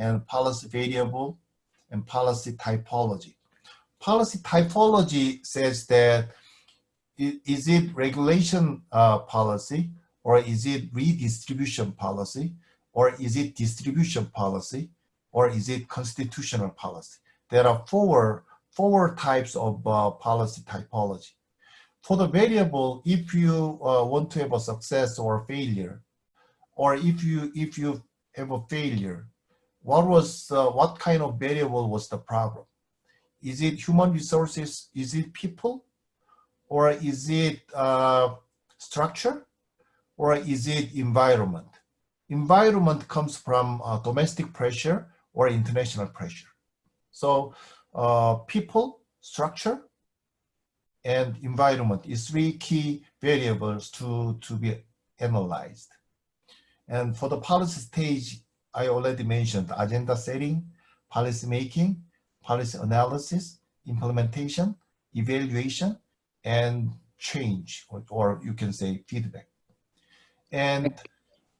and policy variable, and policy typology. Policy typology says that is it regulation policy, or is it redistribution policy, or is it distribution policy, or is it constitutional policy? There are four types of policy typology. For the variable, if you want to have a success or a failure, or if you have a failure, what kind of variable was the problem? Is it human resources? Is it people? Or is it structure? Or is it environment? Environment comes from domestic pressure or international pressure. So people, structure, and environment is three key variables to be analyzed. And for the policy stage, I already mentioned agenda setting, policy making, policy analysis, implementation, evaluation, and change, or you can say feedback. And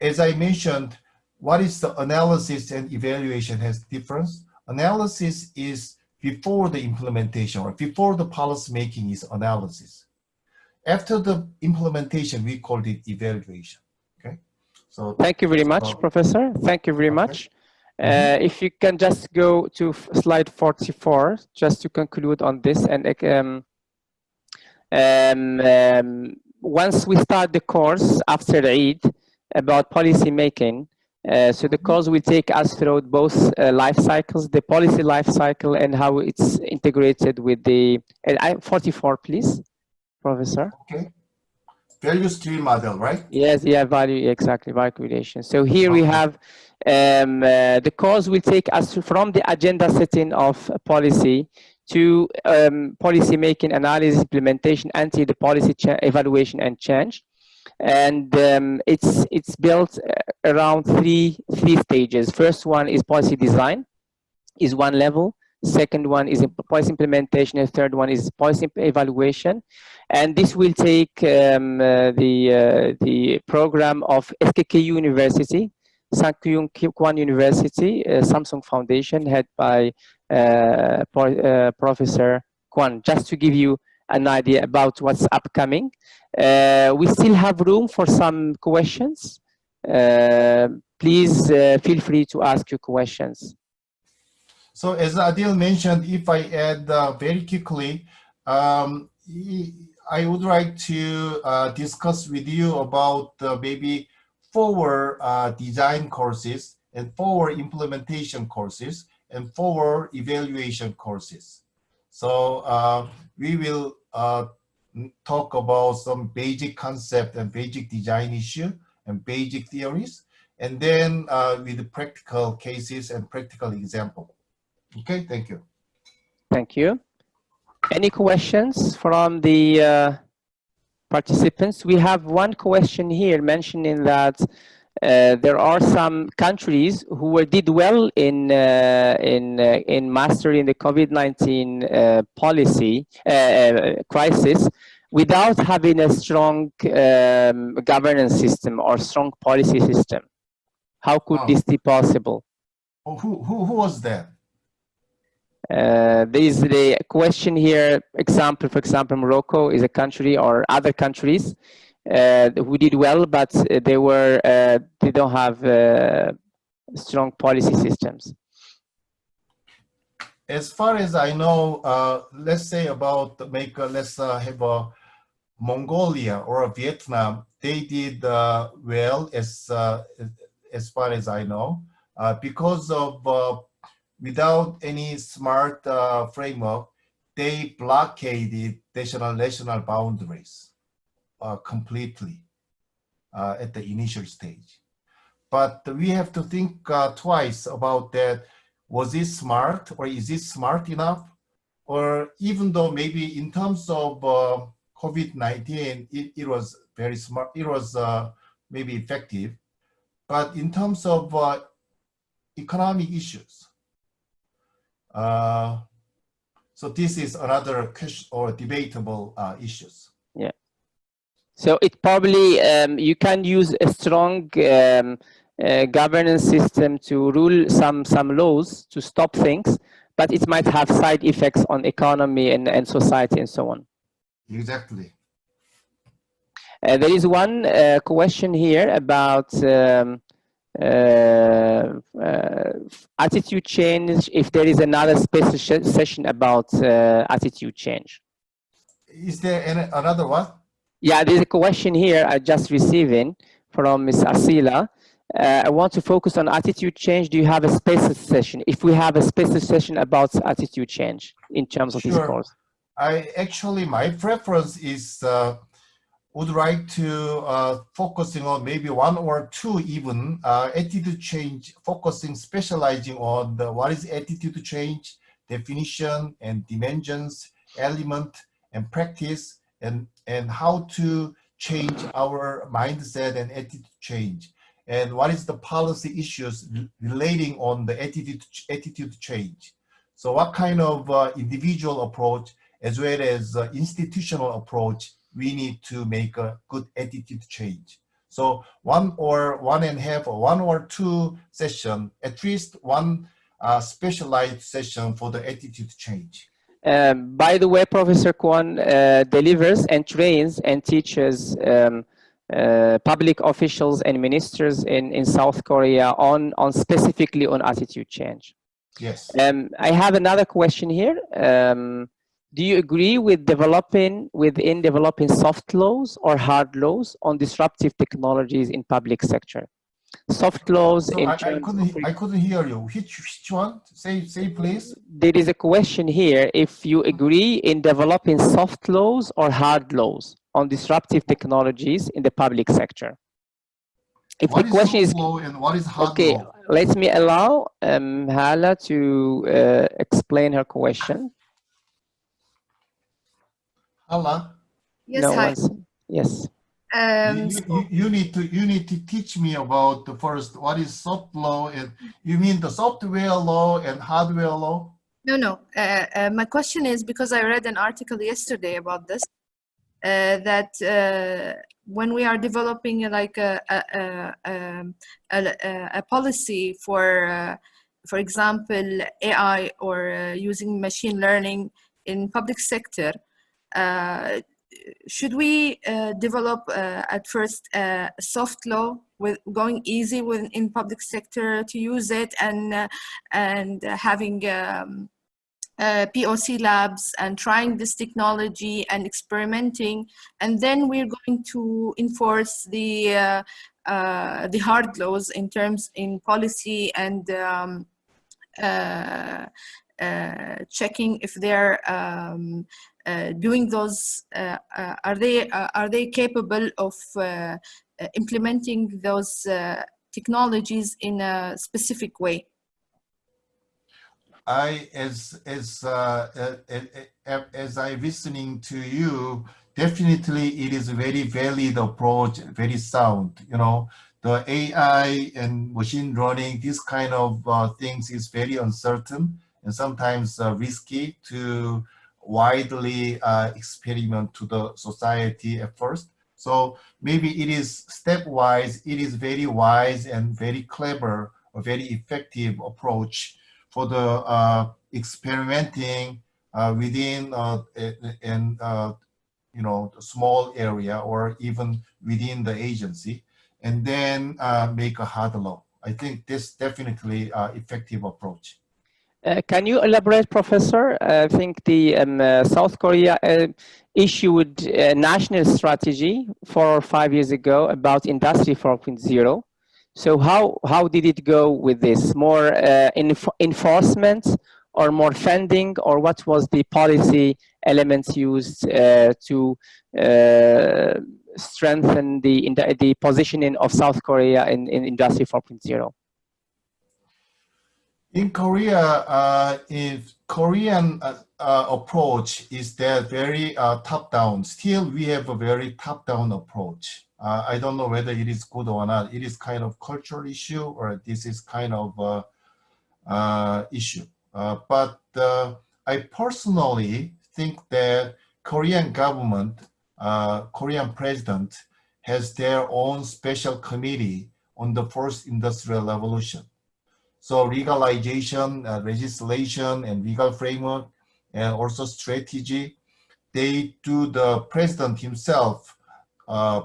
as I mentioned, what is the analysis and evaluation has difference? Analysis is before the implementation, or before the policy making is analysis. After the implementation, we called it evaluation. Okay. So thank you very much, Professor. Thank you very much. If you can just go to slide 44, just to conclude on this, and once we start the course after Eid about policy making, so the course will take us through both life cycles, the policy life cycle, and how it's integrated with the 44, please, Professor. Okay. Value stream model, right? Yes, yeah, value, exactly, value creation. So here we have the course will take us from the agenda setting of policy to policy making, analysis, implementation, until the policy evaluation and change. And it's built around three stages. First one is policy design, is one level. Second one is policy implementation, and third one is policy evaluation. And this will take the program of SKKU University, Kwon University, Samsung Foundation, head by Professor Kwon, just to give you an idea about what's upcoming. We still have room for some questions. Please feel free to ask your questions. So as Adil mentioned, if I add very quickly, I would like to discuss with you about maybe 4 design courses and 4 implementation courses and 4 evaluation courses. So we will talk about some basic concept and basic design issue and basic theories, and then with the practical cases and practical example. Okay, thank you. Thank you. Any questions from the participants? We have one question here mentioning that there are some countries who did well in mastering the COVID-19 policy crisis without having a strong governance system or strong policy system. How could this be possible? Who was that? There is the question here, for example, Morocco is a country, or other countries who did well, but they don't have strong policy systems. As far as I know, let's say about let's have a Mongolia or a Vietnam. They did well as far as I know, because of without any smart framework, they blockaded national boundaries completely at the initial stage. But we have to think twice about that. Was it smart, or is it smart enough? Or even though maybe in terms of COVID-19, it was very smart, it was maybe effective, but in terms of economic issues, so this is another question or debatable issues. Yeah. So it probably you can use a strong governance system to rule some laws to stop things, but it might have side effects on economy and society and so on. Exactly. There is one question here about attitude change, if there is another special session about attitude change. Is there another one? Yeah, there's a question here I just receiving from Ms. Asila. I want to focus on attitude change. Do you have a special session? If we have a special session about attitude change in terms of this course. My preference is would like to focusing on maybe one or two even attitude change, focusing, specializing on what is attitude change, definition and dimensions, element and practice, and how to change our mindset and attitude change, and what is the policy issues relating on the attitude change. So what kind of individual approach as well as institutional approach we need to make a good attitude change. So one and a half or one or two session, at least one specialized session for the attitude change. By the way, Professor Kwon delivers and trains and teaches public officials and ministers in South Korea on specifically on attitude change. Yes. I have another question here. Do you agree with developing soft laws or hard laws on disruptive technologies in public sector? Soft laws so in I couldn't hear you. Which one? Say please. There is a question here if you agree in developing soft laws or hard laws on disruptive technologies in the public sector. If what the question is law and what is hard okay, law? let me allow Hala to explain her question. Hala? Yes, no, hi. Yes. You need to teach me about the first what is soft law, and you mean the software law and hardware law? No. My question is because I read an article yesterday about this, that when we are developing like a policy for example, AI or using machine learning in public sector, should we develop at first a soft law with going easy in public sector to use it and having POC labs and trying this technology and experimenting, and then we're going to enforce the hard laws in policy and checking if they're doing those, are they capable of implementing those technologies in a specific way? As I listening to you, definitely it is a very valid approach, very sound. You know, the AI and machine learning, this kind of things is very uncertain and sometimes risky to widely experiment to the society at first. So maybe it is stepwise, it is very wise and very clever, a very effective approach for the experimenting within the small area or even within the agency, and then make a hard law. I think this definitely effective approach. Can you elaborate, Professor? I think the South Korea issued a national strategy 4 or 5 years ago about Industry 4.0. So how did it go with this? More enforcement or more funding, or what was the policy elements used to strengthen the positioning of South Korea in Industry 4.0? In Korea, if Korean approach is that very top-down. Still, we have a very top-down approach. I don't know whether it is good or not. It is kind of cultural issue, or this is kind of issue. But I personally think that Korean government, Korean president has their own special committee on the fourth industrial revolution. So legalization, legislation, and legal framework, and also strategy, they do the president himself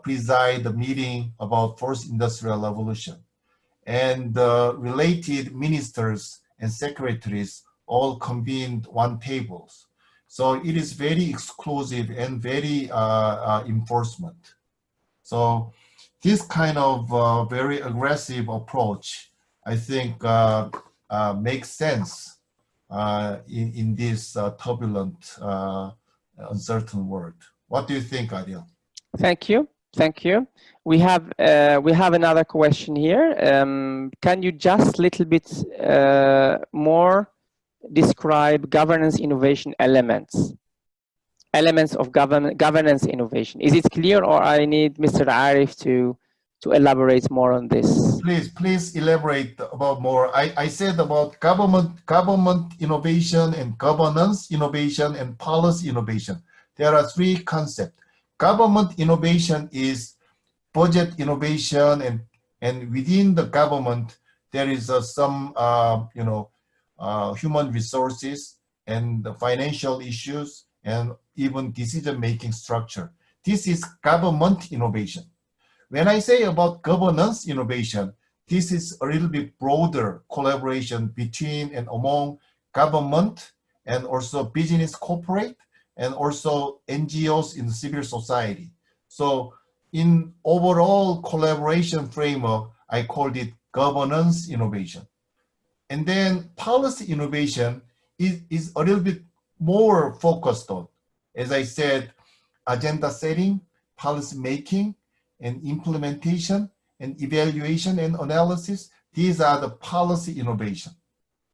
preside the meeting about fourth industrial revolution. And the related ministers and secretaries all convened one tables. So it is very exclusive and very enforcement. So this kind of very aggressive approach, I think, makes sense in this turbulent, uncertain world. What do you think, Adil? Thank you. Thank you. We have another question here. Can you just a little bit more describe governance innovation elements of governance innovation? Is it clear, or I need Mr. Arif to elaborate more on this? Please elaborate about more. I said about government innovation and governance innovation and policy innovation. There are three concepts. Government innovation is budget innovation, and within the government there is some human resources and the financial issues and even decision-making structure. This is government innovation. When I say about governance innovation, this is a little bit broader collaboration between and among government and also business corporate and also NGOs in civil society. So in overall collaboration framework, I called it governance innovation. And then policy innovation is a little bit more focused on, as I said, agenda setting, policy making, and implementation, and evaluation and analysis. These are the policy innovation.